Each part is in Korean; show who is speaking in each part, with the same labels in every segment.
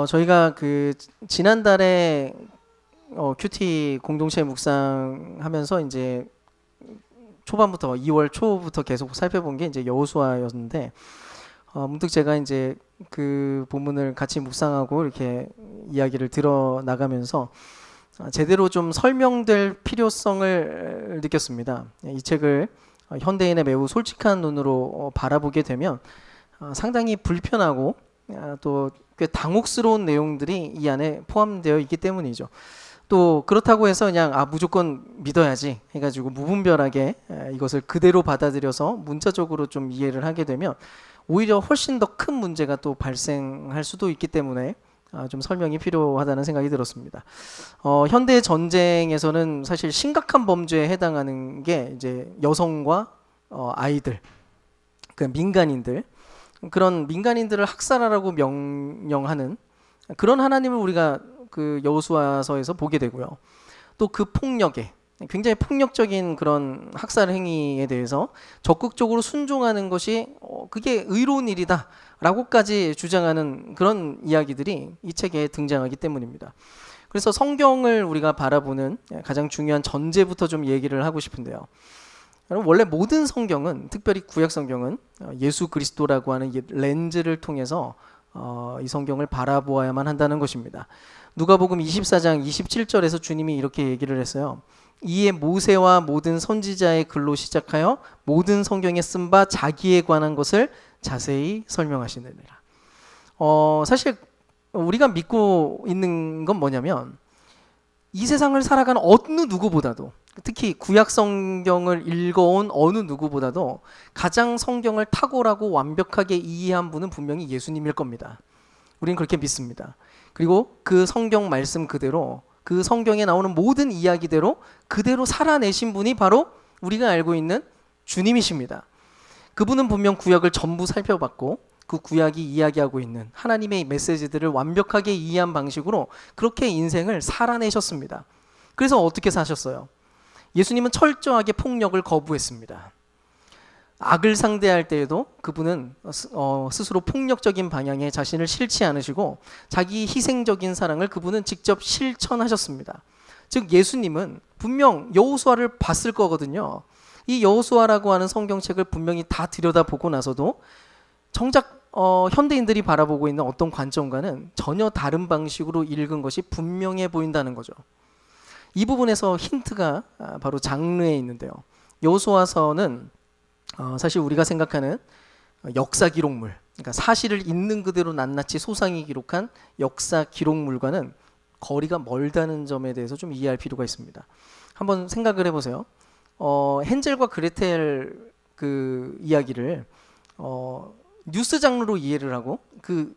Speaker 1: 저희가 그 지난달에 큐티 공동체 묵상하면서 이제 초반부터 2월 초부터 계속 살펴본 게 이제 여호수아였는데 문득 제가 이제 그 본문을 같이 묵상하고 이렇게 이야기를 들어 나가면서 제대로 좀 설명될 필요성을 느꼈습니다. 이 책을 현대인의 매우 솔직한 눈으로 바라보게 되면 상당히 불편하고 또 꽤 당혹스러운 내용들이 이 안에 포함되어 있기 때문이죠. 또 그렇다고 해서 그냥 무조건 믿어야지 해가지고 무분별하게 이것을 그대로 받아들여서 문자적으로 좀 이해를 하게 되면 오히려 훨씬 더 큰 문제가 또 발생할 수도 있기 때문에 좀 설명이 필요하다는 생각이 들었습니다. 현대 전쟁에서는 사실 심각한 범죄에 해당하는 게 이제 여성과 아이들, 그 민간인들, 그런 민간인들을 학살하라고 명령하는 그런 하나님을 우리가 그 여호수아서에서 보게 되고요. 또 그 폭력에 굉장히 폭력적인 그런 학살 행위에 대해서 적극적으로 순종하는 것이 그게 의로운 일이다라고까지 주장하는 그런 이야기들이 이 책에 등장하기 때문입니다. 그래서 성경을 우리가 바라보는 가장 중요한 전제부터 좀 얘기를 하고 싶은데요. 여러분, 원래 모든 성경은, 특별히 구약 성경은 예수 그리스도라고 하는 렌즈를 통해서 이 성경을 바라보아야만 한다는 것입니다. 누가복음 24장 27절에서 주님이 이렇게 얘기를 했어요. 이에 모세와 모든 선지자의 글로 시작하여 모든 성경에 쓴 바 자기에 관한 것을 자세히 설명하시느니라. 사실 우리가 믿고 있는 건 뭐냐면 이 세상을 살아가는 어느 누구보다도, 특히 구약 성경을 읽어온 어느 누구보다도 가장 성경을 탁월하고 완벽하게 이해한 분은 분명히 예수님일 겁니다. 우리는 그렇게 믿습니다. 그리고 그 성경 말씀 그대로, 그 성경에 나오는 모든 이야기대로 그대로 살아내신 분이 바로 우리가 알고 있는 주님이십니다. 그분은 분명 구약을 전부 살펴봤고 그 구약이 이야기하고 있는 하나님의 메시지들을 완벽하게 이해한 방식으로 그렇게 인생을 살아내셨습니다. 그래서 어떻게 사셨어요? 예수님은 철저하게 폭력을 거부했습니다. 악을 상대할 때에도 그분은 스스로 폭력적인 방향에 자신을 싫지 않으시고 자기 희생적인 사랑을 그분은 직접 실천하셨습니다. 즉 예수님은 분명 여호수아를 봤을 거거든요. 이 여호수아라고 하는 성경책을 분명히 다 들여다보고 나서도 정작 현대인들이 바라보고 있는 어떤 관점과는 전혀 다른 방식으로 읽은 것이 분명해 보인다는 거죠. 이 부분에서 힌트가 바로 장르에 있는데요. 여호수아서는 사실 우리가 생각하는 역사 기록물, 그러니까 사실을 있는 그대로 낱낱이 소상히 기록한 역사 기록물과는 거리가 멀다는 점에 대해서 좀 이해할 필요가 있습니다. 한번 생각을 해보세요. 헨젤과 그레텔 그 이야기를 뉴스 장르로 이해를 하고 그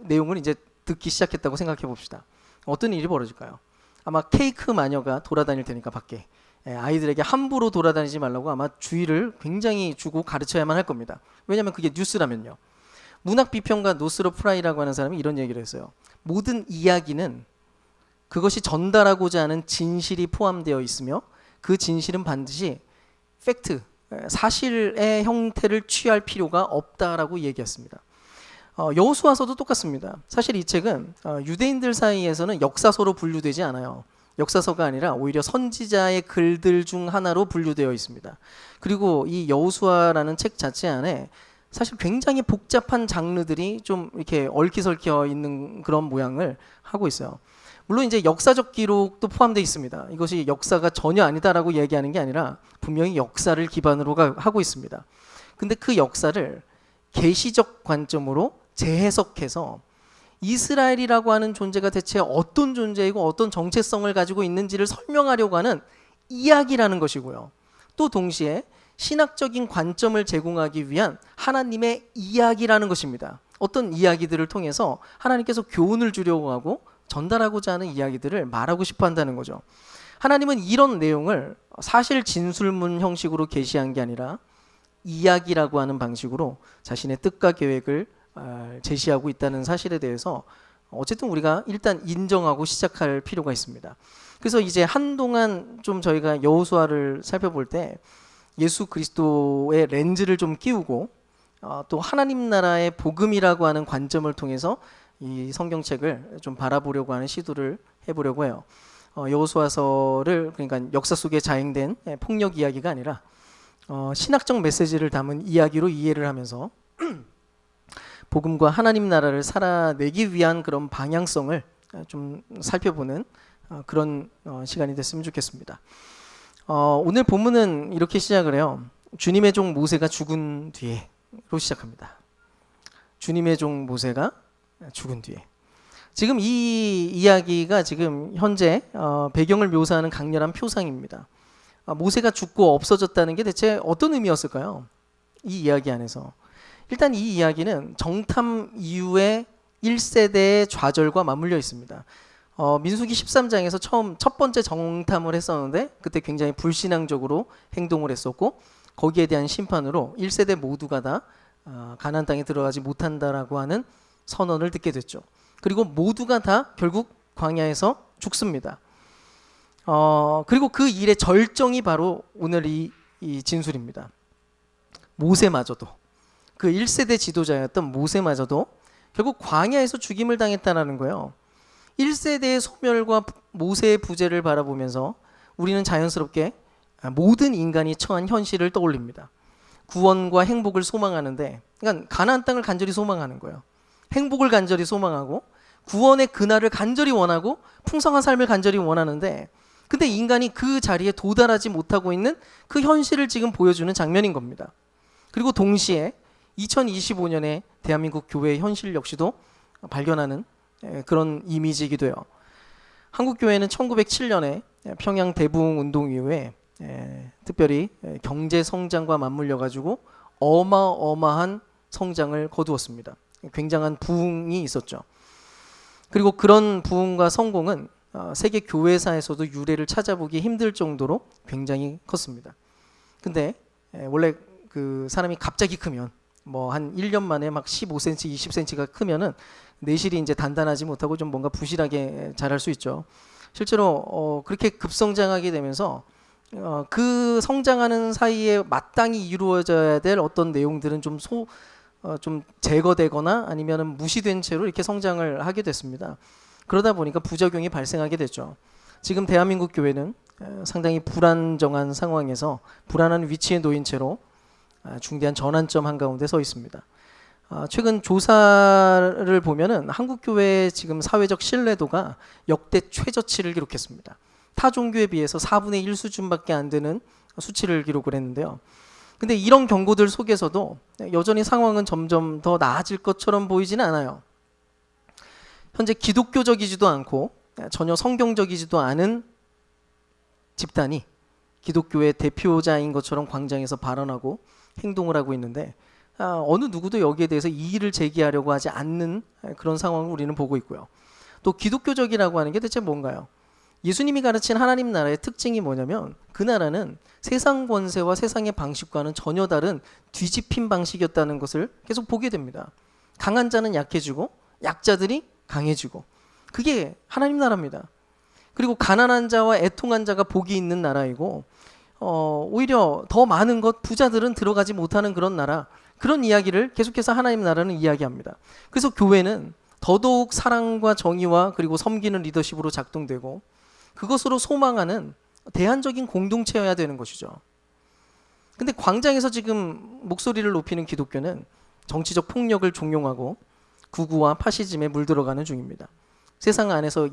Speaker 1: 내용을 이제 듣기 시작했다고 생각해 봅시다. 어떤 일이 벌어질까요? 아마 케이크 마녀가 돌아다닐 테니까 밖에 아이들에게 함부로 돌아다니지 말라고 아마 주의를 굉장히 주고 가르쳐야만 할 겁니다. 왜냐하면 그게 뉴스라면요. 문학 비평가 노스로 프라이라고 하는 사람이 이런 얘기를 했어요. 모든 이야기는 그것이 전달하고자 하는 진실이 포함되어 있으며 그 진실은 반드시 팩트, 사실의 형태를 취할 필요가 없다라고 얘기했습니다. 여호수아서도 똑같습니다. 사실 이 책은 유대인들 사이에서는 역사서로 분류되지 않아요. 역사서가 아니라 오히려 선지자의 글들 중 하나로 분류되어 있습니다. 그리고 이 여호수아라는 책 자체 안에 사실 굉장히 복잡한 장르들이 좀 이렇게 얽히설켜 있는 그런 모양을 하고 있어요. 물론 이제 역사적 기록도 포함되어 있습니다. 이것이 역사가 전혀 아니다라고 얘기하는 게 아니라 분명히 역사를 기반으로 하고 있습니다. 근데 그 역사를 계시적 관점으로 재해석해서 이스라엘이라고 하는 존재가 대체 어떤 존재이고 어떤 정체성을 가지고 있는지를 설명하려고 하는 이야기라는 것이고요. 또 동시에 신학적인 관점을 제공하기 위한 하나님의 이야기라는 것입니다. 어떤 이야기들을 통해서 하나님께서 교훈을 주려고 하고 전달하고자 하는 이야기들을 말하고 싶어 한다는 거죠. 하나님은 이런 내용을 사실 진술문 형식으로 계시한 게 아니라 이야기라고 하는 방식으로 자신의 뜻과 계획을 제시하고 있다는 사실에 대해서 어쨌든 우리가 일단 인정하고 시작할 필요가 있습니다. 그래서 이제 한동안 좀 저희가 여호수아를 살펴볼 때 예수 그리스도의 렌즈를 좀 끼우고 또 하나님 나라의 복음이라고 하는 관점을 통해서 이 성경책을 좀 바라보려고 하는 시도를 해보려고 해요. 여호수아서를 그러니까 역사 속에 자행된 폭력 이야기가 아니라 신학적 메시지를 담은 이야기로 이해를 하면서 복음과 하나님 나라를 살아내기 위한 그런 방향성을 좀 살펴보는 그런 시간이 됐으면 좋겠습니다. 오늘 본문은 이렇게 시작을 해요. 주님의 종 모세가 죽은 뒤에로 시작합니다. 주님의 종 모세가 죽은 뒤에. 지금 이 이야기가 지금 현재 배경을 묘사하는 강렬한 표상입니다. 모세가 죽고 없어졌다는 게 대체 어떤 의미였을까요? 이 이야기 안에서. 일단 이 이야기는 정탐 이후의 1세대의 좌절과 맞물려 있습니다. 민수기 13장에서 첫 번째 정탐을 했었는데 그때 굉장히 불신앙적으로 행동을 했었고 거기에 대한 심판으로 1세대 모두가 다 가나안 땅에 들어가지 못한다라고 하는 선언을 듣게 됐죠. 그리고 모두가 다 결국 광야에서 죽습니다. 그리고 그 일의 절정이 바로 오늘 이 진술입니다. 모세마저도 그 1세대 지도자였던 모세마저도 결국 광야에서 죽임을 당했다는 거예요. 1세대의 소멸과 모세의 부재를 바라보면서 우리는 자연스럽게 모든 인간이 처한 현실을 떠올립니다. 구원과 행복을 소망하는데, 그러니까 가나안 땅을 간절히 소망하는 거예요. 행복을 간절히 소망하고 구원의 그날을 간절히 원하고 풍성한 삶을 간절히 원하는데, 근데 인간이 그 자리에 도달하지 못하고 있는 그 현실을 지금 보여주는 장면인 겁니다. 그리고 동시에 2025년에 대한민국 교회의 현실 역시도 발견하는 그런 이미지이기도 해요. 한국교회는 1907년에 평양 대부흥 운동 이후에 특별히 경제 성장과 맞물려 가지고 어마어마한 성장을 거두었습니다. 굉장한 부흥이 있었죠. 그리고 그런 부흥과 성공은 세계 교회사에서도 유례를 찾아보기 힘들 정도로 굉장히 컸습니다. 근데 원래 그 사람이 갑자기 크면 뭐 한 1년 만에 막 15cm, 20cm가 크면은 내실이 이제 단단하지 못하고 좀 뭔가 부실하게 자랄 수 있죠. 실제로 그렇게 급성장하게 되면서 그 성장하는 사이에 마땅히 이루어져야 될 어떤 내용들은 좀 제거되거나 아니면은 무시된 채로 이렇게 성장을 하게 됐습니다. 그러다 보니까 부작용이 발생하게 됐죠. 지금 대한민국 교회는 상당히 불안정한 상황에서 불안한 위치에 놓인 채로 중대한 전환점 한가운데 서 있습니다. 최근 조사를 보면은 한국 교회의 지금 사회적 신뢰도가 역대 최저치를 기록했습니다. 타 종교에 비해서 4분의 1 수준밖에 안 되는 수치를 기록을 했는데요. 근데 이런 경고들 속에서도 여전히 상황은 점점 더 나아질 것처럼 보이지는 않아요. 현재 기독교적이지도 않고 전혀 성경적이지도 않은 집단이 기독교의 대표자인 것처럼 광장에서 발언하고 행동을 하고 있는데 어느 누구도 여기에 대해서 이의를 제기하려고 하지 않는 그런 상황을 우리는 보고 있고요. 또 기독교적이라고 하는 게 대체 뭔가요? 예수님이 가르친 하나님 나라의 특징이 뭐냐면 그 나라는 세상 권세와 세상의 방식과는 전혀 다른 뒤집힌 방식이었다는 것을 계속 보게 됩니다. 강한 자는 약해지고 약자들이 강해지고 그게 하나님 나라입니다. 그리고 가난한 자와 애통한 자가 복이 있는 나라이고 오히려 더 많은 것 부자들은 들어가지 못하는 그런 나라, 그런 이야기를 계속해서 하나님 나라는 이야기합니다. 그래서 교회는 더더욱 사랑과 정의와 그리고 섬기는 리더십으로 작동되고 그것으로 소망하는 대안적인 공동체여야 되는 것이죠. 근데 광장에서 지금 목소리를 높이는 기독교는 정치적 폭력을 종용하고 극우와 파시즘에 물들어가는 중입니다. 세상 안에서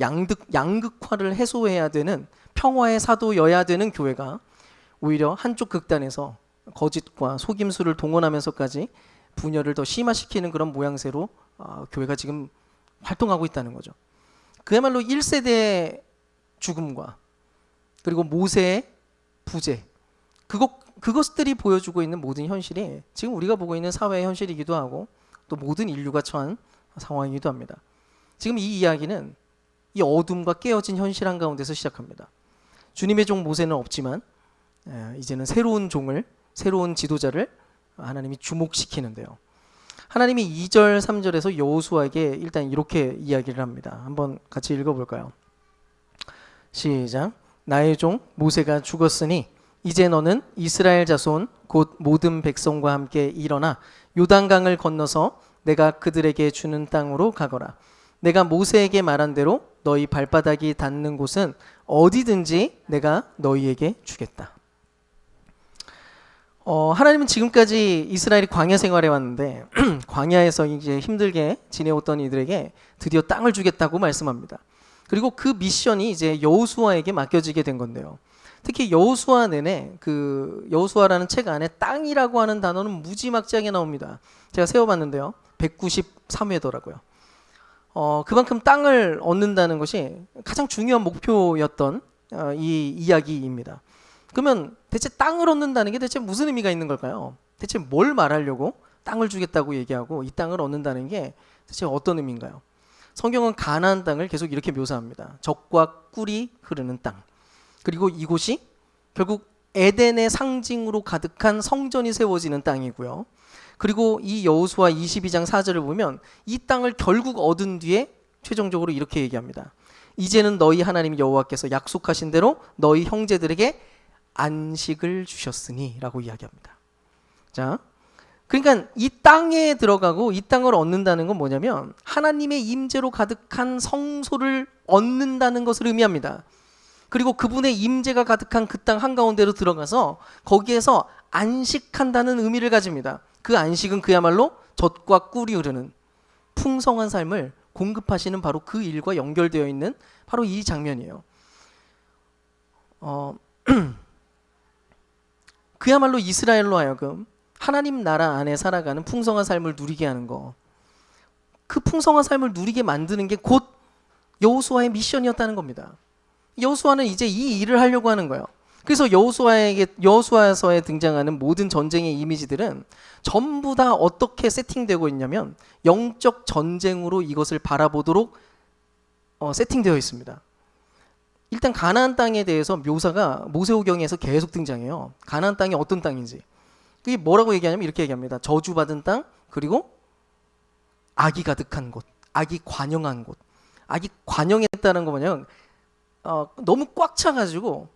Speaker 1: 양극화를 해소해야 되는 평화의 사도여야 되는 교회가 오히려 한쪽 극단에서 거짓과 속임수를 동원하면서까지 분열을 더 심화시키는 그런 모양새로 교회가 지금 활동하고 있다는 거죠. 그야말로 1세대의 죽음과 그리고 모세의 부재, 그것들이 보여주고 있는 모든 현실이 지금 우리가 보고 있는 사회의 현실이기도 하고 또 모든 인류가 처한 상황이기도 합니다. 지금 이 이야기는 이 어둠과 깨어진 현실 한가운데서 시작합니다. 주님의 종 모세는 없지만 이제는 새로운 지도자를 하나님이 주목시키는데요. 하나님이 2절, 3절에서 여호수아에게 일단 이렇게 이야기를 합니다. 한번 같이 읽어볼까요? 시작. 나의 종 모세가 죽었으니 이제 너는 이스라엘 자손 곧 모든 백성과 함께 일어나 요단강을 건너서 내가 그들에게 주는 땅으로 가거라. 내가 모세에게 말한 대로 너희 발바닥이 닿는 곳은 어디든지 내가 너희에게 주겠다. 하나님은 지금까지 이스라엘이 광야 생활해 왔는데 광야에서 이제 힘들게 지내왔던 이들에게 드디어 땅을 주겠다고 말씀합니다. 그리고 그 미션이 이제 여호수아에게 맡겨지게 된 건데요. 특히 여호수아 내내 그 여호수아라는 책 안에 땅이라고 하는 단어는 무지막지하게 나옵니다. 제가 세어봤는데요. 193회더라고요. 그만큼 땅을 얻는다는 것이 가장 중요한 목표였던 이 이야기입니다. 그러면 대체 땅을 얻는다는 게 대체 무슨 의미가 있는 걸까요? 대체 뭘 말하려고 땅을 주겠다고 얘기하고 이 땅을 얻는다는 게 대체 어떤 의미인가요? 성경은 가나안 땅을 계속 이렇게 묘사합니다. 젖과 꿀이 흐르는 땅. 그리고 이곳이 결국 에덴의 상징으로 가득한 성전이 세워지는 땅이고요. 그리고 이 여호수아 22장 4절을 보면 이 땅을 결국 얻은 뒤에 최종적으로 이렇게 얘기합니다. 이제는 너희 하나님 여호와께서 약속하신 대로 너희 형제들에게 안식을 주셨으니 라고 이야기합니다. 자, 그러니까 이 땅에 들어가고 이 땅을 얻는다는 건 뭐냐면 하나님의 임재로 가득한 성소를 얻는다는 것을 의미합니다. 그리고 그분의 임재가 가득한 그 땅 한가운데로 들어가서 거기에서 안식한다는 의미를 가집니다. 그 안식은 그야말로 젖과 꿀이 흐르는 풍성한 삶을 공급하시는 바로 그 일과 연결되어 있는 바로 이 장면이에요. 그야말로 이스라엘로 하여금 하나님 나라 안에 살아가는 풍성한 삶을 누리게 하는 거, 그 풍성한 삶을 누리게 만드는 게 곧 여호수아의 미션이었다는 겁니다. 여호수아는 이제 이 일을 하려고 하는 거예요. 그래서 여호수아서에 등장하는 모든 전쟁의 이미지들은 전부 다 어떻게 세팅되고 있냐면 영적 전쟁으로 이것을 바라보도록 세팅되어 있습니다. 일단 가나안 땅에 대해서 묘사가 모세오경에서 계속 등장해요. 가나안 땅이 어떤 땅인지. 그게 뭐라고 얘기하냐면 이렇게 얘기합니다. 저주받은 땅, 그리고 악이 가득한 곳, 악이 관영한 곳. 악이 관영했다는 거 뭐냐면 너무 꽉 차가지고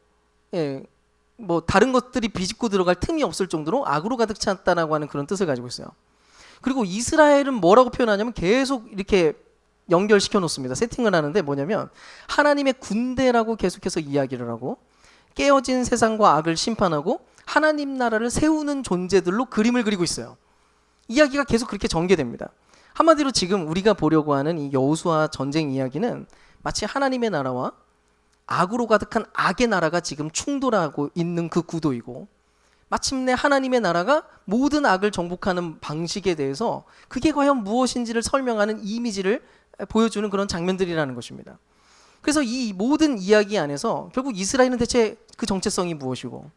Speaker 1: 뭐 다른 것들이 비집고 들어갈 틈이 없을 정도로 악으로 가득 찼다라고 하는 그런 뜻을 가지고 있어요. 그리고 이스라엘은 뭐라고 표현하냐면 계속 이렇게 연결시켜 놓습니다. 세팅을 하는데 뭐냐면 하나님의 군대라고 계속해서 이야기를 하고 깨어진 세상과 악을 심판하고 하나님 나라를 세우는 존재들로 그림을 그리고 있어요. 이야기가 계속 그렇게 전개됩니다. 한마디로 지금 우리가 보려고 하는 이 여호수아 전쟁 이야기는 마치 하나님의 나라와 악으로 가득한 악의 나라가 지금 충돌하고 있는 그 구도이고, 마침내 하나님의 나라가 모든 악을 정복하는 방식에 대해서 그게 과연 무엇인지를 설명하는 이미지를 보여주는 그런 장면들이라는 것입니다. 그래서 이 모든 이야기 안에서 결국 이스라엘은 대체 그 정체성이 무엇이고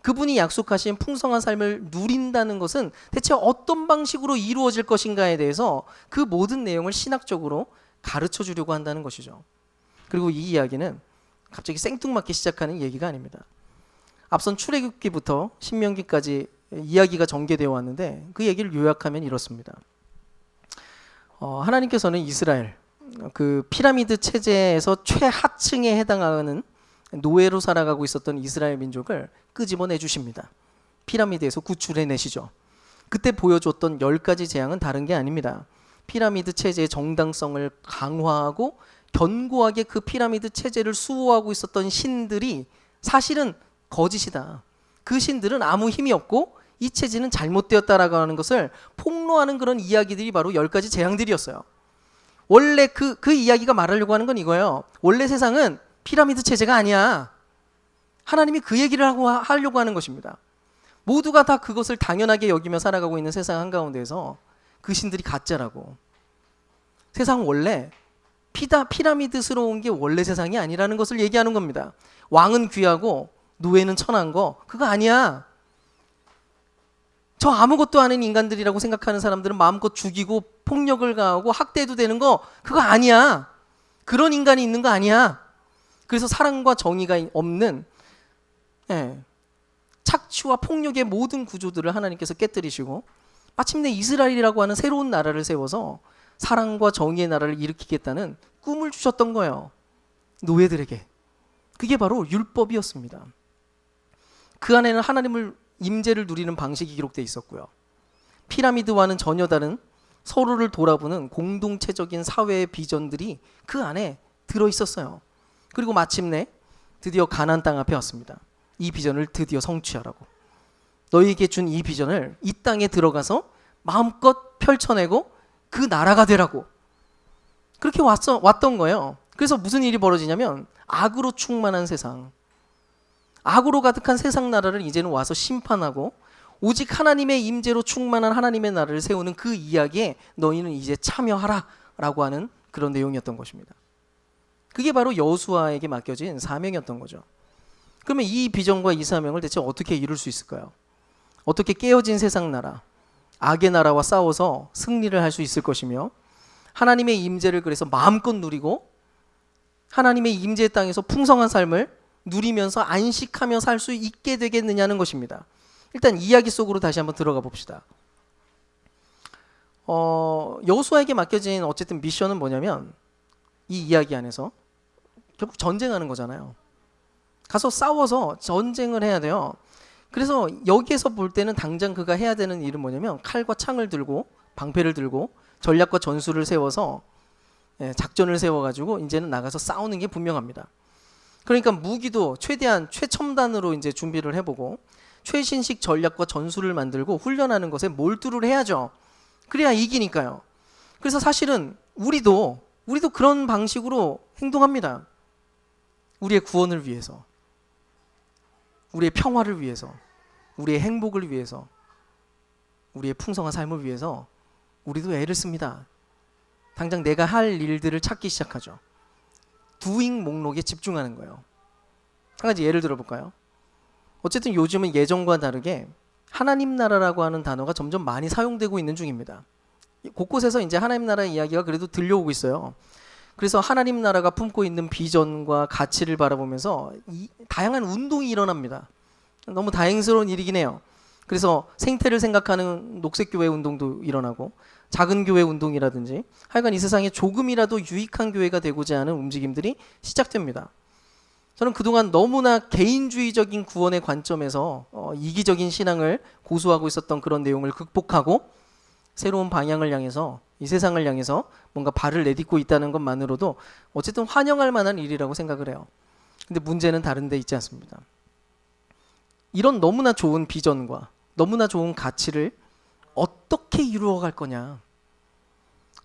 Speaker 1: 그분이 약속하신 풍성한 삶을 누린다는 것은 대체 어떤 방식으로 이루어질 것인가에 대해서 그 모든 내용을 신학적으로 가르쳐 주려고 한다는 것이죠. 그리고 이 이야기는 갑자기 생뚱맞게 시작하는 얘기가 아닙니다. 앞선 출애굽기부터 신명기까지 이야기가 전개되어 왔는데 그 얘기를 요약하면 이렇습니다. 하나님께서는 이스라엘, 그 피라미드 체제에서 최하층에 해당하는 노예로 살아가고 있었던 이스라엘 민족을 끄집어내 주십니다. 피라미드에서 구출해내시죠. 그때 보여줬던 10가지 재앙은 다른 게 아닙니다. 피라미드 체제의 정당성을 강화하고 견고하게 그 피라미드 체제를 수호하고 있었던 신들이 사실은 거짓이다. 그 신들은 아무 힘이 없고 이 체제는 잘못되었다라고 하는 것을 폭로하는 그런 이야기들이 바로 10가지 재앙들이었어요. 원래 그 이야기가 말하려고 하는 건 이거예요. 원래 세상은 피라미드 체제가 아니야. 하나님이 그 얘기를 하려고 하는 것입니다. 모두가 다 그것을 당연하게 여기며 살아가고 있는 세상 한가운데에서 그 신들이 가짜라고. 세상 원래 피라미드스러운 게 원래 세상이 아니라는 것을 얘기하는 겁니다. 왕은 귀하고 노예는 천한 거 그거 아니야. 저 아무것도 아닌 인간들이라고 생각하는 사람들은 마음껏 죽이고 폭력을 가하고 학대해도 되는 거 그거 아니야. 그런 인간이 있는 거 아니야. 그래서 사랑과 정의가 없는 착취와 폭력의 모든 구조들을 하나님께서 깨뜨리시고 마침내 이스라엘이라고 하는 새로운 나라를 세워서 사랑과 정의의 나라를 일으키겠다는 꿈을 주셨던 거예요. 노예들에게. 그게 바로 율법이었습니다. 그 안에는 하나님을 임재를 누리는 방식이 기록되어 있었고요. 피라미드와는 전혀 다른 서로를 돌아보는 공동체적인 사회의 비전들이 그 안에 들어 있었어요. 그리고 마침내 드디어 가나안 땅 앞에 왔습니다. 이 비전을 드디어 성취하라고. 너희에게 준 이 비전을 이 땅에 들어가서 마음껏 펼쳐내고 그 나라가 되라고. 그렇게 왔던 거예요. 그래서 무슨 일이 벌어지냐면 악으로 충만한 세상, 악으로 가득한 세상 나라를 이제는 와서 심판하고 오직 하나님의 임재로 충만한 하나님의 나라를 세우는 그 이야기에 너희는 이제 참여하라 라고 하는 그런 내용이었던 것입니다. 그게 바로 여호수아에게 맡겨진 사명이었던 거죠. 그러면 이 비전과 이 사명을 대체 어떻게 이룰 수 있을까요? 어떻게 깨어진 세상 나라, 악의 나라와 싸워서 승리를 할 수 있을 것이며 하나님의 임재를 그래서 마음껏 누리고 하나님의 임재 땅에서 풍성한 삶을 누리면서 안식하며 살 수 있게 되겠느냐는 것입니다. 일단 이야기 속으로 다시 한번 들어가 봅시다. 여호수아에게 맡겨진 어쨌든 미션은 뭐냐면 이 이야기 안에서 결국 전쟁하는 거잖아요. 가서 싸워서 전쟁을 해야 돼요. 그래서 여기에서 볼 때는 당장 그가 해야 되는 일은 뭐냐면 칼과 창을 들고 방패를 들고 전략과 전술을 세워서 작전을 세워가지고 이제는 나가서 싸우는 게 분명합니다. 그러니까 무기도 최대한 최첨단으로 이제 준비를 해보고 최신식 전략과 전술을 만들고 훈련하는 것에 몰두를 해야죠. 그래야 이기니까요. 그래서 사실은 우리도 그런 방식으로 행동합니다. 우리의 구원을 위해서, 우리의 평화를 위해서, 우리의 행복을 위해서, 우리의 풍성한 삶을 위해서 우리도 애를 씁니다. 당장 내가 할 일들을 찾기 시작하죠. doing 목록에 집중하는 거예요. 한 가지 예를 들어볼까요? 어쨌든 요즘은 예전과 다르게 하나님 나라라고 하는 단어가 점점 많이 사용되고 있는 중입니다. 곳곳에서 이제 하나님 나라의 이야기가 그래도 들려오고 있어요. 그래서 하나님 나라가 품고 있는 비전과 가치를 바라보면서 다양한 운동이 일어납니다. 너무 다행스러운 일이긴 해요. 그래서 생태를 생각하는 녹색교회 운동도 일어나고 작은 교회 운동이라든지 하여간 이 세상에 조금이라도 유익한 교회가 되고자 하는 움직임들이 시작됩니다. 저는 그동안 너무나 개인주의적인 구원의 관점에서 이기적인 신앙을 고수하고 있었던 그런 내용을 극복하고 새로운 방향을 향해서 이 세상을 향해서 뭔가 발을 내딛고 있다는 것만으로도 어쨌든 환영할 만한 일이라고 생각을 해요. 근데 문제는 다른 데 있지 않습니다. 이런 너무나 좋은 비전과 너무나 좋은 가치를 어떻게 이루어갈 거냐.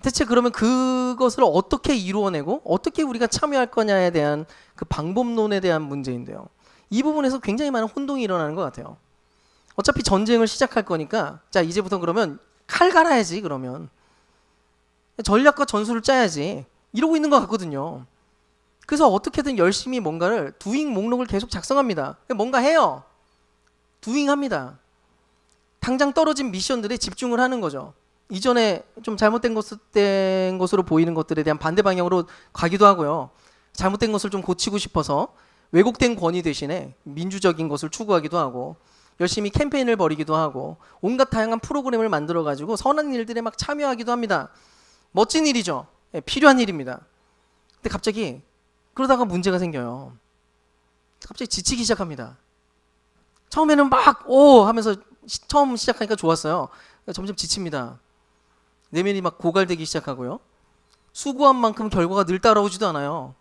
Speaker 1: 대체 그러면 그것을 어떻게 이루어내고 어떻게 우리가 참여할 거냐에 대한 그 방법론에 대한 문제인데요. 이 부분에서 굉장히 많은 혼동이 일어나는 것 같아요. 어차피 전쟁을 시작할 거니까 자 이제부터 그러면 칼 갈아야지. 그러면 전략과 전술을 짜야지 이러고 있는 것 같거든요. 그래서 어떻게든 열심히 뭔가를 doing 목록을 계속 작성합니다. 뭔가 해요. doing 합니다. 당장 떨어진 미션들에 집중을 하는 거죠. 이전에 좀 잘못된 것으로 보이는 것들에 대한 반대 방향으로 가기도 하고요. 잘못된 것을 좀 고치고 싶어서 왜곡된 권위 대신에 민주적인 것을 추구하기도 하고 열심히 캠페인을 벌이기도 하고 온갖 다양한 프로그램을 만들어가지고 선한 일들에 막 참여하기도 합니다. 멋진 일이죠. 필요한 일입니다. 근데 갑자기 그러다가 문제가 생겨요. 갑자기 지치기 시작합니다. 처음에는 막 오 하면서 처음 시작하니까 좋았어요. 점점 지칩니다. 내면이 막 고갈되기 시작하고요. 수고한 만큼 결과가 늘 따라오지도 않아요.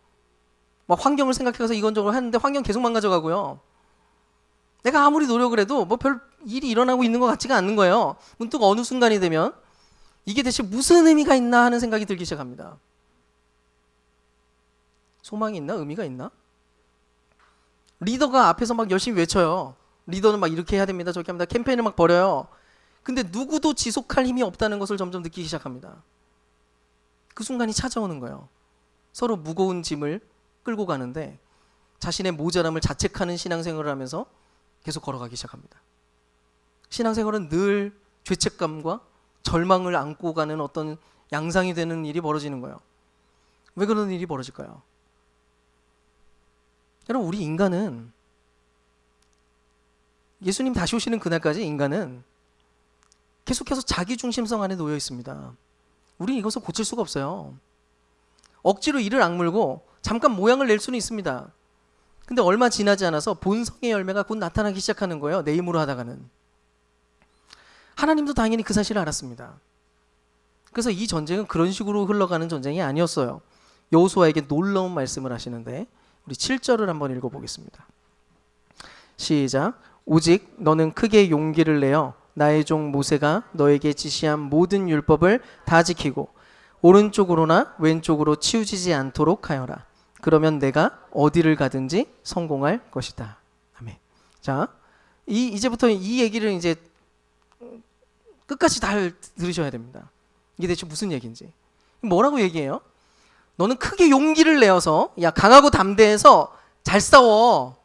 Speaker 1: 막 환경을 생각해서 이건저건 했는데 환경 계속 망가져가고요. 내가 아무리 노력을 해도 뭐 별 일이 일어나고 있는 것 같지가 않는 거예요. 문득 어느 순간이 되면 이게 대체 무슨 의미가 있나 하는 생각이 들기 시작합니다. 소망이 있나? 의미가 있나? 리더가 앞에서 막 열심히 외쳐요. 리더는 막 이렇게 해야 됩니다. 저렇게 합니다. 캠페인을 막 벌여요. 근데 누구도 지속할 힘이 없다는 것을 점점 느끼기 시작합니다. 그 순간이 찾아오는 거예요. 서로 무거운 짐을 끌고 가는데 자신의 모자람을 자책하는 신앙생활을 하면서 계속 걸어가기 시작합니다. 신앙생활은 늘 죄책감과 절망을 안고 가는 어떤 양상이 되는 일이 벌어지는 거예요. 왜 그런 일이 벌어질까요? 여러분, 우리 인간은 예수님 다시 오시는 그날까지 인간은 계속해서 자기중심성 안에 놓여 있습니다. 우리는 이것을 고칠 수가 없어요. 억지로 이를 악물고 잠깐 모양을 낼 수는 있습니다. 근데 얼마 지나지 않아서 본성의 열매가 곧 나타나기 시작하는 거예요. 내 힘으로 하다가는. 하나님도 당연히 그 사실을 알았습니다. 그래서 이 전쟁은 그런 식으로 흘러가는 전쟁이 아니었어요. 여호수아에게 놀라운 말씀을 하시는데 우리 7절을 한번 읽어보겠습니다. 시작. 오직 너는 크게 용기를 내어 나의 종 모세가 너에게 지시한 모든 율법을 다 지키고 오른쪽으로나 왼쪽으로 치우치지 않도록 하여라. 그러면 내가 어디를 가든지 성공할 것이다. 아멘. 자, 이제부터 이 얘기를 이제 끝까지 잘 들으셔야 됩니다. 이게 대체 무슨 얘기인지. 뭐라고 얘기해요? 너는 크게 용기를 내어서, 야, 강하고 담대해서 잘 싸워.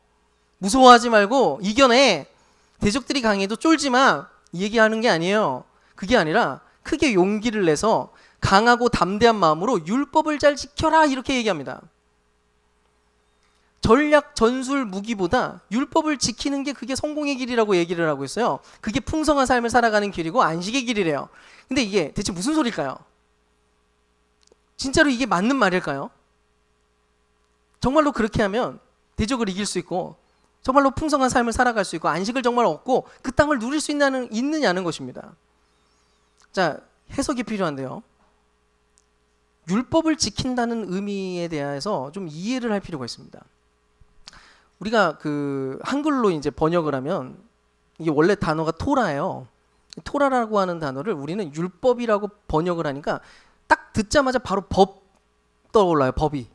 Speaker 1: 무서워하지 말고 이겨내. 대적들이 강해도 쫄지 마. 이 얘기하는 게 아니에요. 그게 아니라 크게 용기를 내서 강하고 담대한 마음으로 율법을 잘 지켜라, 이렇게 얘기합니다. 전략, 전술, 무기보다 율법을 지키는 게 그게 성공의 길이라고 얘기를 하고 있어요. 그게 풍성한 삶을 살아가는 길이고 안식의 길이래요. 근데 이게 대체 무슨 소리일까요? 진짜로 이게 맞는 말일까요? 정말로 그렇게 하면 대적을 이길 수 있고 정말로 풍성한 삶을 살아갈 수 있고 안식을 정말 얻고 그 땅을 누릴 수 있느냐는 것입니다. 자, 해석이 필요한데요. 율법을 지킨다는 의미에 대해서 좀 이해를 할 필요가 있습니다. 우리가 그 한글로 이제 번역을 하면 이게 원래 단어가 토라예요. 토라라고 하는 단어를 우리는 율법이라고 번역을 하니까 딱 듣자마자 바로 법 떠올라요. 법이.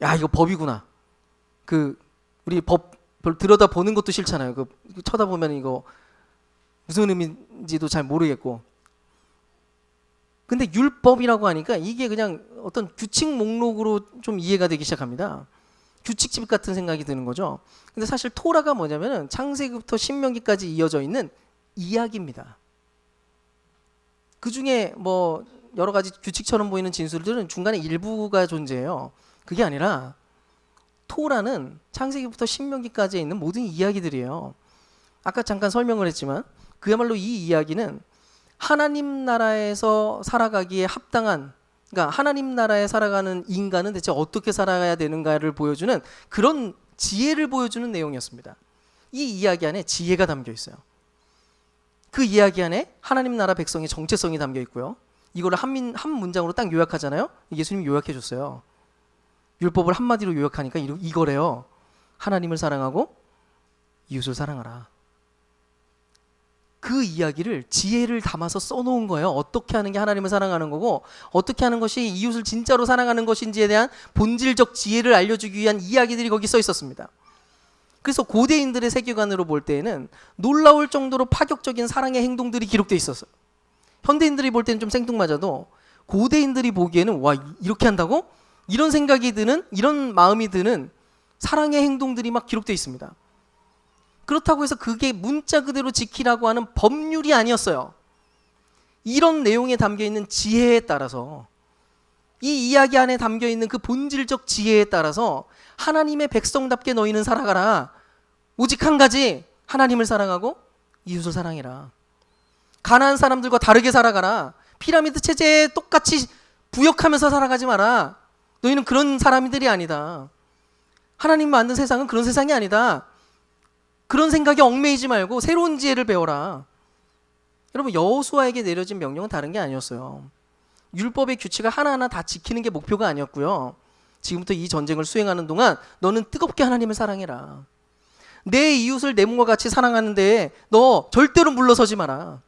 Speaker 1: 야, 이거 법이구나. 우리 법 들여다 보는 것도 싫잖아요. 쳐다보면 이거 무슨 의미인지도 잘 모르겠고. 근데 율법이라고 하니까 이게 그냥 어떤 규칙 목록으로 좀 이해가 되기 시작합니다. 규칙집 같은 생각이 드는 거죠. 근데 사실 토라가 뭐냐면은 창세기부터 신명기까지 이어져 있는 이야기입니다. 그 중에 뭐 여러 가지 규칙처럼 보이는 진술들은 중간에 일부가 존재해요. 그게 아니라 토라는 창세기부터 신명기까지 있는 모든 이야기들이에요. 아까 잠깐 설명을 했지만 그야말로 이 이야기는 하나님 나라에서 살아가기에 합당한, 그러니까 하나님 나라에 살아가는 인간은 대체 어떻게 살아가야 되는가를 보여주는 그런 지혜를 보여주는 내용이었습니다. 이 이야기 안에 지혜가 담겨 있어요. 그 이야기 안에 하나님 나라 백성의 정체성이 담겨 있고요. 이거를 한 문장으로 딱 요약하잖아요. 예수님이 요약해 줬어요. 율법을 한마디로 요약하니까 이거래요. 하나님을 사랑하고 이웃을 사랑하라. 그 이야기를 지혜를 담아서 써놓은 거예요. 어떻게 하는 게 하나님을 사랑하는 거고 어떻게 하는 것이 이웃을 진짜로 사랑하는 것인지에 대한 본질적 지혜를 알려주기 위한 이야기들이 거기 써 있었습니다. 그래서 고대인들의 세계관으로 볼 때에는 놀라울 정도로 파격적인 사랑의 행동들이 기록되어 있었어요. 현대인들이 볼 때는 좀 생뚱맞아도 고대인들이 보기에는 와, 이렇게 한다고? 이런 생각이 드는, 이런 마음이 드는 사랑의 행동들이 막 기록되어 있습니다. 그렇다고 해서 그게 문자 그대로 지키라고 하는 법률이 아니었어요. 이런 내용에 담겨있는 지혜에 따라서, 이 이야기 안에 담겨있는 그 본질적 지혜에 따라서 하나님의 백성답게 너희는 살아가라. 오직 한 가지, 하나님을 사랑하고 이웃을 사랑해라. 가난한 사람들과 다르게 살아가라. 피라미드 체제에 똑같이 부역하면서 살아가지 마라. 너희는 그런 사람들이 아니다. 하나님 만든 세상은 그런 세상이 아니다. 그런 생각에 얽매이지 말고 새로운 지혜를 배워라. 여러분, 여호수아에게 내려진 명령은 다른 게 아니었어요. 율법의 규칙을 하나하나 다 지키는 게 목표가 아니었고요. 지금부터 이 전쟁을 수행하는 동안 너는 뜨겁게 하나님을 사랑해라. 내 이웃을 내 몸과 같이 사랑하는데 너 절대로 물러서지 마라.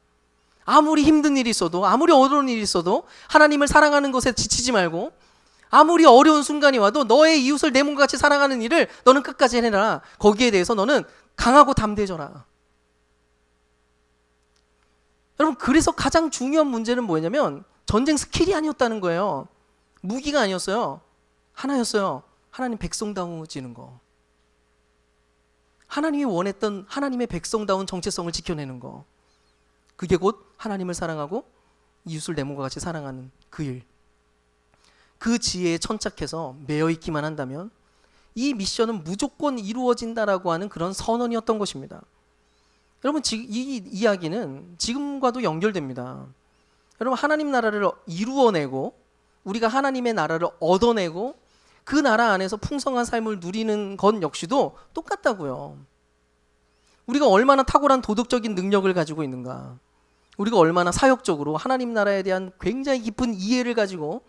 Speaker 1: 아무리 힘든 일이 있어도, 아무리 어려운 일이 있어도 하나님을 사랑하는 것에 지치지 말고, 아무리 어려운 순간이 와도 너의 이웃을 내 몸과 같이 사랑하는 일을 너는 끝까지 해내라. 거기에 대해서 너는 강하고 담대해져라. 여러분, 그래서 가장 중요한 문제는 뭐냐면 전쟁 스킬이 아니었다는 거예요. 무기가 아니었어요. 하나였어요. 하나님 백성다워지는 거. 하나님이 원했던 하나님의 백성다운 정체성을 지켜내는 거. 그게 곧 하나님을 사랑하고 이웃을 내 몸과 같이 사랑하는 그 일. 그 지혜에 천착해서 매여 있기만 한다면 이 미션은 무조건 이루어진다라고 하는 그런 선언이었던 것입니다. 여러분, 이 이야기는 지금과도 연결됩니다. 여러분, 하나님 나라를 이루어내고 우리가 하나님의 나라를 얻어내고 그 나라 안에서 풍성한 삶을 누리는 것 역시도 똑같다고요. 우리가 얼마나 탁월한 도덕적인 능력을 가지고 있는가. 우리가 얼마나 사역적으로 하나님 나라에 대한 굉장히 깊은 이해를 가지고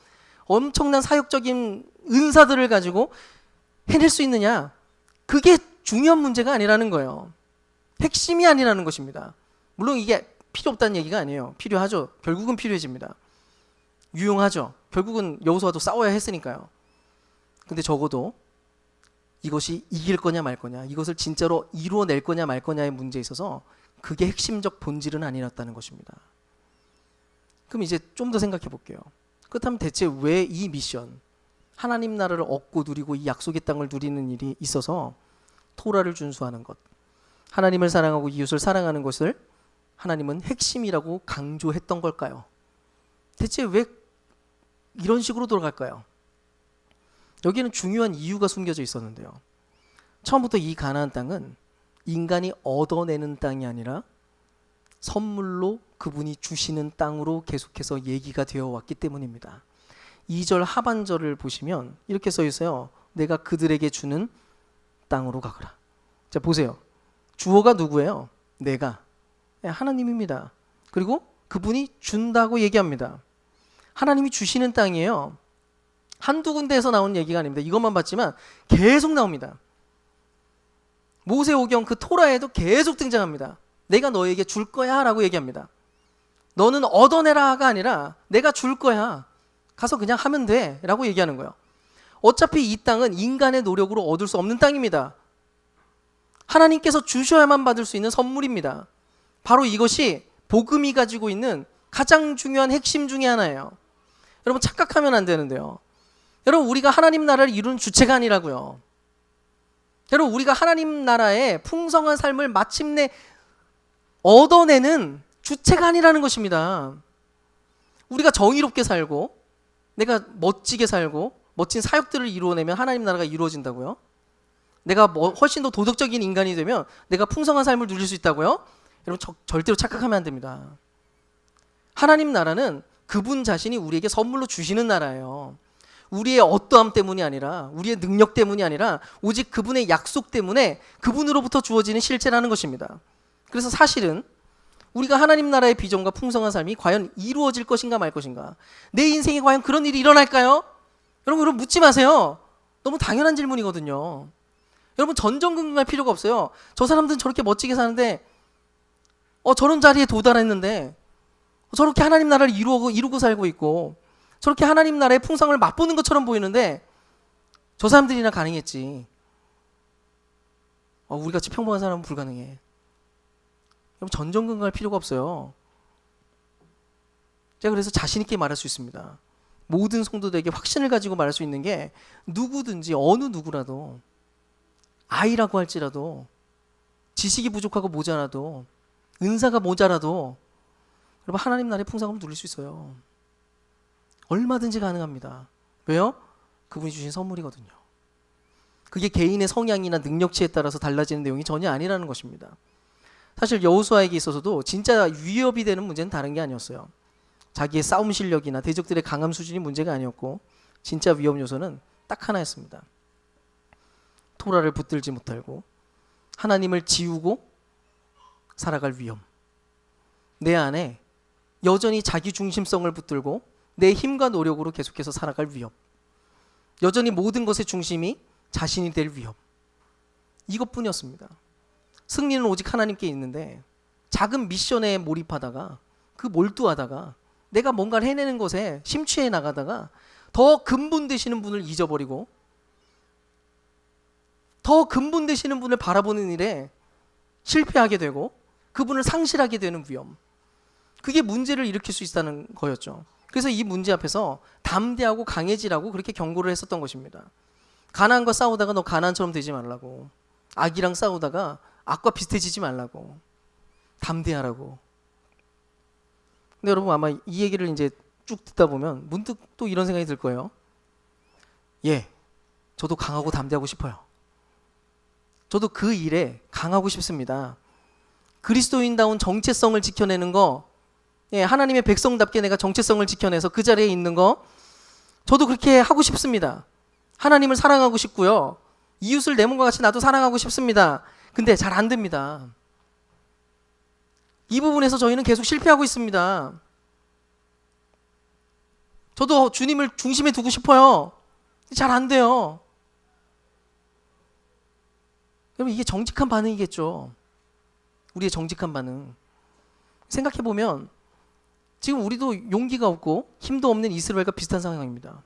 Speaker 1: 엄청난 사역적인 은사들을 가지고 해낼 수 있느냐, 그게 중요한 문제가 아니라는 거예요. 핵심이 아니라는 것입니다. 물론 이게 필요 없다는 얘기가 아니에요. 필요하죠. 결국은 필요해집니다. 유용하죠. 결국은 여호수아도 싸워야 했으니까요. 근데 적어도 이것이 이길 거냐 말 거냐, 이것을 진짜로 이루어낼 거냐 말 거냐의 문제에 있어서 그게 핵심적 본질은 아니었다는 것입니다. 그럼 이제 좀 더 생각해 볼게요. 그렇다면 대체 왜 이 미션, 하나님 나라를 얻고 누리고 이 약속의 땅을 누리는 일이 있어서 토라를 준수하는 것, 하나님을 사랑하고 이웃을 사랑하는 것을 하나님은 핵심이라고 강조했던 걸까요? 대체 왜 이런 식으로 돌아갈까요? 여기에는 중요한 이유가 숨겨져 있었는데요. 처음부터 이 가나안 땅은 인간이 얻어내는 땅이 아니라 선물로 그분이 주시는 땅으로 계속해서 얘기가 되어 왔기 때문입니다. 2절 하반절을 보시면 이렇게 써 있어요. 내가 그들에게 주는 땅으로 가거라. 자, 보세요. 주어가 누구예요? 내가. 하나님입니다. 그리고 그분이 준다고 얘기합니다. 하나님이 주시는 땅이에요. 한두 군데에서 나온 얘기가 아닙니다. 이것만 봤지만 계속 나옵니다. 모세오경 그 토라에도 계속 등장합니다. 내가 너에게 줄 거야 라고 얘기합니다. 너는 얻어내라가 아니라 내가 줄 거야, 가서 그냥 하면 돼 라고 얘기하는 거예요. 어차피 이 땅은 인간의 노력으로 얻을 수 없는 땅입니다. 하나님께서 주셔야만 받을 수 있는 선물입니다. 바로 이것이 복음이 가지고 있는 가장 중요한 핵심 중에 하나예요. 여러분, 착각하면 안 되는데요. 여러분, 우리가 하나님 나라를 이루는 주체가 아니라고요. 여러분, 우리가 하나님 나라의 풍성한 삶을 마침내 얻어내는 주체가 아니라는 것입니다. 우리가 정의롭게 살고 내가 멋지게 살고 멋진 사역들을 이루어내면 하나님 나라가 이루어진다고요? 내가 훨씬 더 도덕적인 인간이 되면 내가 풍성한 삶을 누릴 수 있다고요? 여러분, 절대로 착각하면 안 됩니다. 하나님 나라는 그분 자신이 우리에게 선물로 주시는 나라예요. 우리의 어떠함 때문이 아니라, 우리의 능력 때문이 아니라 오직 그분의 약속 때문에 그분으로부터 주어지는 실체라는 것입니다. 그래서 사실은 우리가 하나님 나라의 비전과 풍성한 삶이 과연 이루어질 것인가 말 것인가, 내 인생에 과연 그런 일이 일어날까요? 여러분 묻지 마세요. 너무 당연한 질문이거든요. 여러분, 전전긍긍할 필요가 없어요. 저 사람들은 저렇게 멋지게 사는데 저런 자리에 도달했는데 저렇게 하나님 나라를 이루고 살고 있고 저렇게 하나님 나라의 풍성을 맛보는 것처럼 보이는데 저 사람들이나 가능했지. 우리 같이 평범한 사람은 불가능해. 여러분, 전전긍긍할 필요가 없어요. 제가 그래서 자신 있게 말할 수 있습니다. 모든 성도들에게 확신을 가지고 말할 수 있는 게, 누구든지 어느 누구라도, 아이라고 할지라도, 지식이 부족하고 모자라도, 은사가 모자라도 여러분, 하나님 나라의 풍성함을 누릴 수 있어요. 얼마든지 가능합니다. 왜요? 그분이 주신 선물이거든요. 그게 개인의 성향이나 능력치에 따라서 달라지는 내용이 전혀 아니라는 것입니다. 사실 여호수아에게 있어서도 진짜 위협이 되는 문제는 다른 게 아니었어요. 자기의 싸움 실력이나 대적들의 강함 수준이 문제가 아니었고, 진짜 위험 요소는 딱 하나였습니다. 토라를 붙들지 못하고 하나님을 지우고 살아갈 위험. 내 안에 여전히 자기 중심성을 붙들고 내 힘과 노력으로 계속해서 살아갈 위험. 여전히 모든 것의 중심이 자신이 될 위험. 이것뿐이었습니다. 승리는 오직 하나님께 있는데, 작은 미션에 몰입하다가, 그 몰두하다가, 내가 뭔가를 해내는 것에 심취해 나가다가 더 근본 되시는 분을 잊어버리고 더 근본 되시는 분을 바라보는 일에 실패하게 되고 그분을 상실하게 되는 위험. 그게 문제를 일으킬 수 있다는 거였죠. 그래서 이 문제 앞에서 담대하고 강해지라고 그렇게 경고를 했었던 것입니다. 가나안과 싸우다가 너 가나안처럼 되지 말라고, 악이랑 싸우다가 악과 비슷해지지 말라고, 담대하라고. 근데 여러분, 아마 이 얘기를 이제 쭉 듣다 보면 문득 또 이런 생각이 들 거예요. 저도 강하고 담대하고 싶어요. 저도 그 일에 강하고 싶습니다. 그리스도인다운 정체성을 지켜내는 거, 하나님의 백성답게 내가 정체성을 지켜내서 그 자리에 있는 거, 저도 그렇게 하고 싶습니다. 하나님을 사랑하고 싶고요, 이웃을 내 몸과 같이 나도 사랑하고 싶습니다. 근데 잘 안 됩니다. 이 부분에서 저희는 계속 실패하고 있습니다. 저도 주님을 중심에 두고 싶어요. 잘 안 돼요. 여러분, 이게 정직한 반응이겠죠. 우리의 정직한 반응. 생각해보면 지금 우리도 용기가 없고 힘도 없는 이스라엘과 비슷한 상황입니다.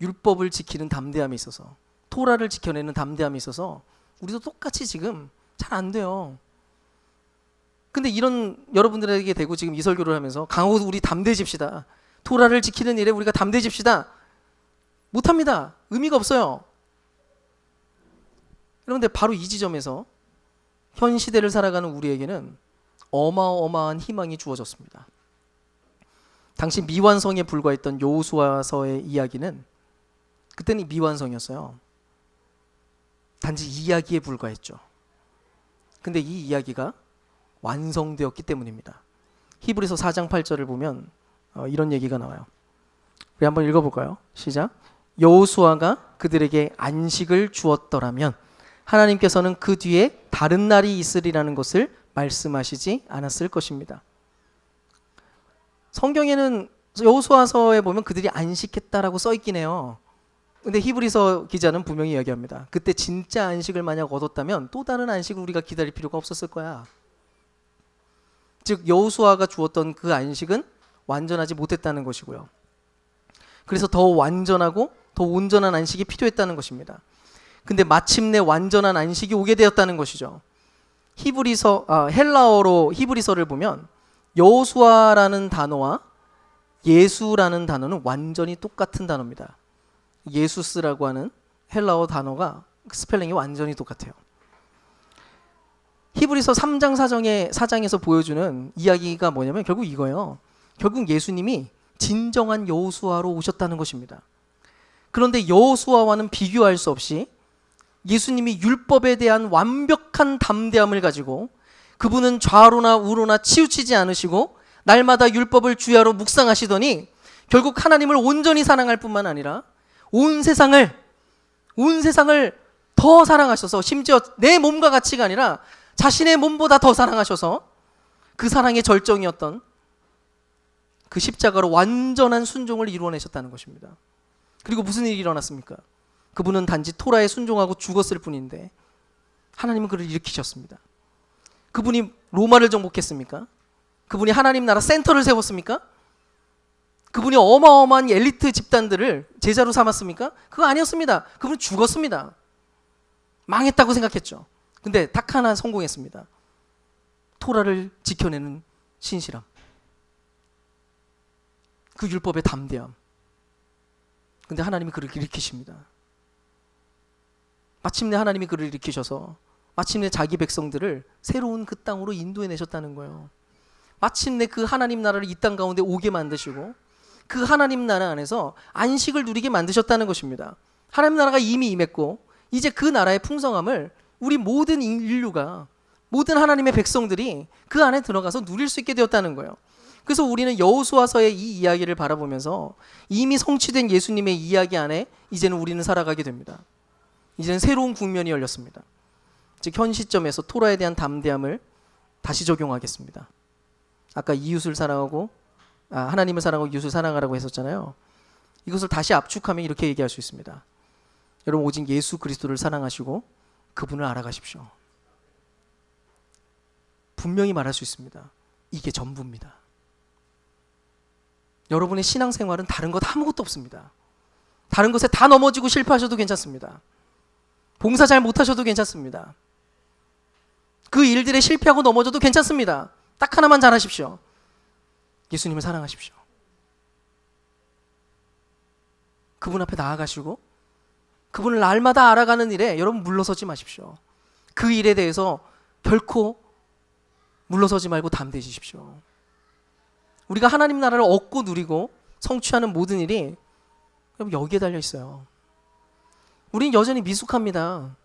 Speaker 1: 율법을 지키는 담대함이 있어서, 토라를 지켜내는 담대함이 있어서 우리도 똑같이 지금 잘 안 돼요. 근데 이런 여러분들에게 대고 지금 이 설교를 하면서 강호 우리 담대해집시다, 토라를 지키는 일에 우리가 담대해집시다, 못합니다. 의미가 없어요. 그런데 바로 이 지점에서 현 시대를 살아가는 우리에게는 어마어마한 희망이 주어졌습니다. 당시 미완성에 불과했던 여호수아서의 이야기는 그때는 미완성이었어요. 단지 이야기에 불과했죠. 근데 이 이야기가 완성되었기 때문입니다. 히브리서 4장 8절을 보면 이런 얘기가 나와요. 우리 한번 읽어볼까요? 시작. 여호수아가 그들에게 안식을 주었더라면 하나님께서는 그 뒤에 다른 날이 있으리라는 것을 말씀하시지 않았을 것입니다. 성경에는 여호수아서에 보면 그들이 안식했다라고 써 있긴 해요. 근데 히브리서 기자는 분명히 이야기합니다. 그때 진짜 안식을 만약 얻었다면 또 다른 안식을 우리가 기다릴 필요가 없었을 거야. 즉 여호수아가 주었던 그 안식은 완전하지 못했다는 것이고요. 그래서 더 완전하고 더 온전한 안식이 필요했다는 것입니다. 근데 마침내 완전한 안식이 오게 되었다는 것이죠. 헬라어로 히브리서를 보면 여호수아라는 단어와 예수라는 단어는 완전히 똑같은 단어입니다. 예수스라고 하는 헬라어 단어가 스펠링이 완전히 똑같아요. 히브리서 3장 4장에서 보여주는 이야기가 뭐냐면 결국 이거예요. 결국 예수님이 진정한 여호수아로 오셨다는 것입니다. 그런데 여호수아와는 비교할 수 없이 예수님이 율법에 대한 완벽한 담대함을 가지고 그분은 좌로나 우로나 치우치지 않으시고 날마다 율법을 주야로 묵상하시더니 결국 하나님을 온전히 사랑할 뿐만 아니라 온 세상을 더 사랑하셔서 심지어 내 몸과 같이가 아니라 자신의 몸보다 더 사랑하셔서 그 사랑의 절정이었던 그 십자가로 완전한 순종을 이루어내셨다는 것입니다. 그리고 무슨 일이 일어났습니까? 그분은 단지 토라에 순종하고 죽었을 뿐인데 하나님은 그를 일으키셨습니다. 그분이 로마를 정복했습니까? 그분이 하나님 나라 센터를 세웠습니까? 그분이 어마어마한 엘리트 집단들을 제자로 삼았습니까? 그거 아니었습니다. 그분은 죽었습니다. 망했다고 생각했죠. 근데 딱 하나 성공했습니다. 토라를 지켜내는 신실함, 그 율법의 담대함. 근데 하나님이 그를 일으키십니다. 마침내 하나님이 그를 일으키셔서 마침내 자기 백성들을 새로운 그 땅으로 인도해내셨다는 거예요. 마침내 그 하나님 나라를 이 땅 가운데 오게 만드시고 그 하나님 나라 안에서 안식을 누리게 만드셨다는 것입니다. 하나님 나라가 이미 임했고 이제 그 나라의 풍성함을 우리 모든 인류가, 모든 하나님의 백성들이 그 안에 들어가서 누릴 수 있게 되었다는 거예요. 그래서 우리는 여호수아서의 이 이야기를 바라보면서 이미 성취된 예수님의 이야기 안에 이제는 우리는 살아가게 됩니다. 이제는 새로운 국면이 열렸습니다. 즉 현 시점에서 토라에 대한 담대함을 다시 적용하겠습니다. 아까 이웃을 사랑하고 하나님을 사랑하고 이웃을 사랑하라고 했었잖아요. 이것을 다시 압축하면 이렇게 얘기할 수 있습니다. 여러분, 오직 예수 그리스도를 사랑하시고 그분을 알아가십시오. 분명히 말할 수 있습니다. 이게 전부입니다. 여러분의 신앙생활은 다른 것 아무것도 없습니다. 다른 것에 다 넘어지고 실패하셔도 괜찮습니다. 봉사 잘 못하셔도 괜찮습니다. 그 일들에 실패하고 넘어져도 괜찮습니다. 딱 하나만 잘하십시오. 예수님을 사랑하십시오. 그분 앞에 나아가시고 그분을 날마다 알아가는 일에 여러분 물러서지 마십시오. 그 일에 대해서 결코 물러서지 말고 담대해지십시오. 우리가 하나님 나라를 얻고 누리고 성취하는 모든 일이 여러분 여기에 달려 있어요. 우리는 여전히 미숙합니다.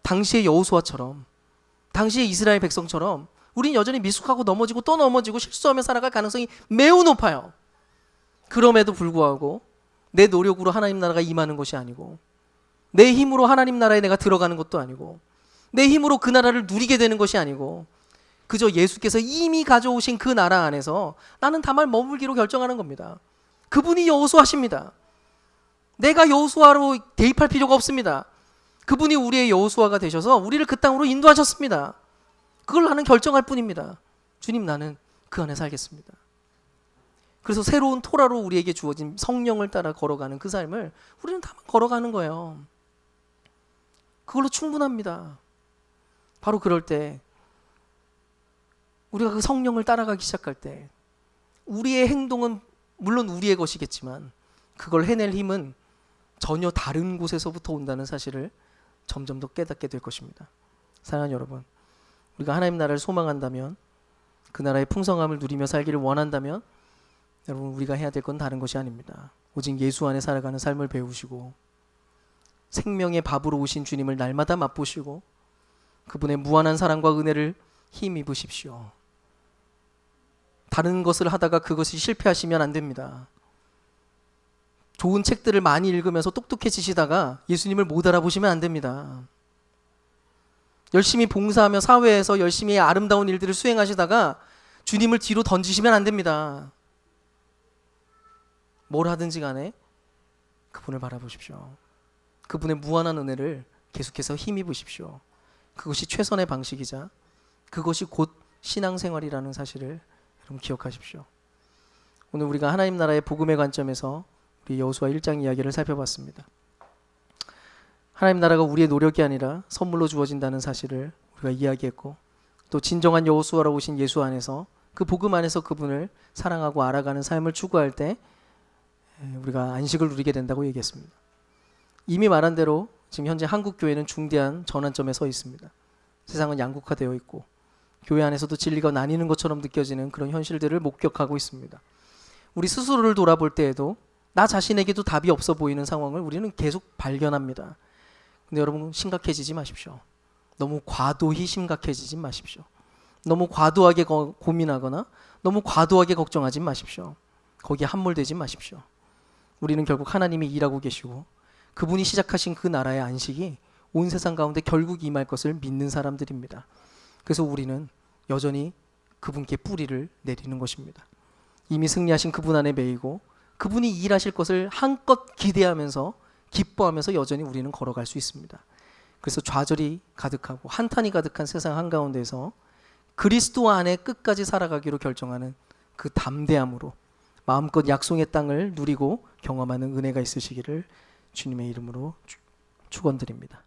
Speaker 1: 당시의 여호수아처럼, 당시의 이스라엘 백성처럼 우린 여전히 미숙하고 넘어지고 또 넘어지고 실수하며 살아갈 가능성이 매우 높아요. 그럼에도 불구하고 내 노력으로 하나님 나라가 임하는 것이 아니고 내 힘으로 하나님 나라에 내가 들어가는 것도 아니고 내 힘으로 그 나라를 누리게 되는 것이 아니고 그저 예수께서 이미 가져오신 그 나라 안에서 나는 다만 머물기로 결정하는 겁니다. 그분이 여호수아십니다. 내가 여호수아로 대입할 필요가 없습니다. 그분이 우리의 여호수아가 되셔서 우리를 그 땅으로 인도하셨습니다. 그걸 나는 결정할 뿐입니다. 주님, 나는 그 안에 살겠습니다. 그래서 새로운 토라로 우리에게 주어진 성령을 따라 걸어가는 그 삶을 우리는 다만 걸어가는 거예요. 그걸로 충분합니다. 바로 그럴 때 우리가 그 성령을 따라가기 시작할 때 우리의 행동은 물론 우리의 것이겠지만 그걸 해낼 힘은 전혀 다른 곳에서부터 온다는 사실을 점점 더 깨닫게 될 것입니다. 사랑하는 여러분, 우리가 하나님 나라를 소망한다면, 그 나라의 풍성함을 누리며 살기를 원한다면 여러분, 우리가 해야 될 건 다른 것이 아닙니다. 오직 예수 안에 살아가는 삶을 배우시고 생명의 밥으로 오신 주님을 날마다 맛보시고 그분의 무한한 사랑과 은혜를 힘입으십시오. 다른 것을 하다가 그것이 실패하시면 안 됩니다. 좋은 책들을 많이 읽으면서 똑똑해지시다가 예수님을 못 알아보시면 안 됩니다. 열심히 봉사하며 사회에서 열심히 아름다운 일들을 수행하시다가 주님을 뒤로 던지시면 안 됩니다. 뭘 하든지 간에 그분을 바라보십시오. 그분의 무한한 은혜를 계속해서 힘입으십시오. 그것이 최선의 방식이자 그것이 곧 신앙생활이라는 사실을 여러분 기억하십시오. 오늘 우리가 하나님 나라의 복음의 관점에서 우리 여호수아 1장 이야기를 살펴봤습니다. 하나님 나라가 우리의 노력이 아니라 선물로 주어진다는 사실을 우리가 이야기했고, 또 진정한 여호수아로 오신 예수 안에서 그 복음 안에서 그분을 사랑하고 알아가는 삶을 추구할 때 우리가 안식을 누리게 된다고 얘기했습니다. 이미 말한 대로 지금 현재 한국 교회는 중대한 전환점에 서 있습니다. 세상은 양극화되어 있고 교회 안에서도 진리가 나뉘는 것처럼 느껴지는 그런 현실들을 목격하고 있습니다. 우리 스스로를 돌아볼 때에도 나 자신에게도 답이 없어 보이는 상황을 우리는 계속 발견합니다. 근데 여러분, 심각해지지 마십시오. 너무 과도히 심각해지지 마십시오. 너무 과도하게 고민하거나 너무 과도하게 걱정하지 마십시오. 거기에 함몰되지 마십시오. 우리는 결국 하나님이 일하고 계시고 그분이 시작하신 그 나라의 안식이 온 세상 가운데 결국 임할 것을 믿는 사람들입니다. 그래서 우리는 여전히 그분께 뿌리를 내리는 것입니다. 이미 승리하신 그분 안에 매이고 그분이 일하실 것을 한껏 기대하면서 기뻐하면서 여전히 우리는 걸어갈 수 있습니다. 그래서 좌절이 가득하고 한탄이 가득한 세상 한가운데서 그리스도 안에 끝까지 살아가기로 결정하는 그 담대함으로 마음껏 약속의 땅을 누리고 경험하는 은혜가 있으시기를 주님의 이름으로 축원드립니다.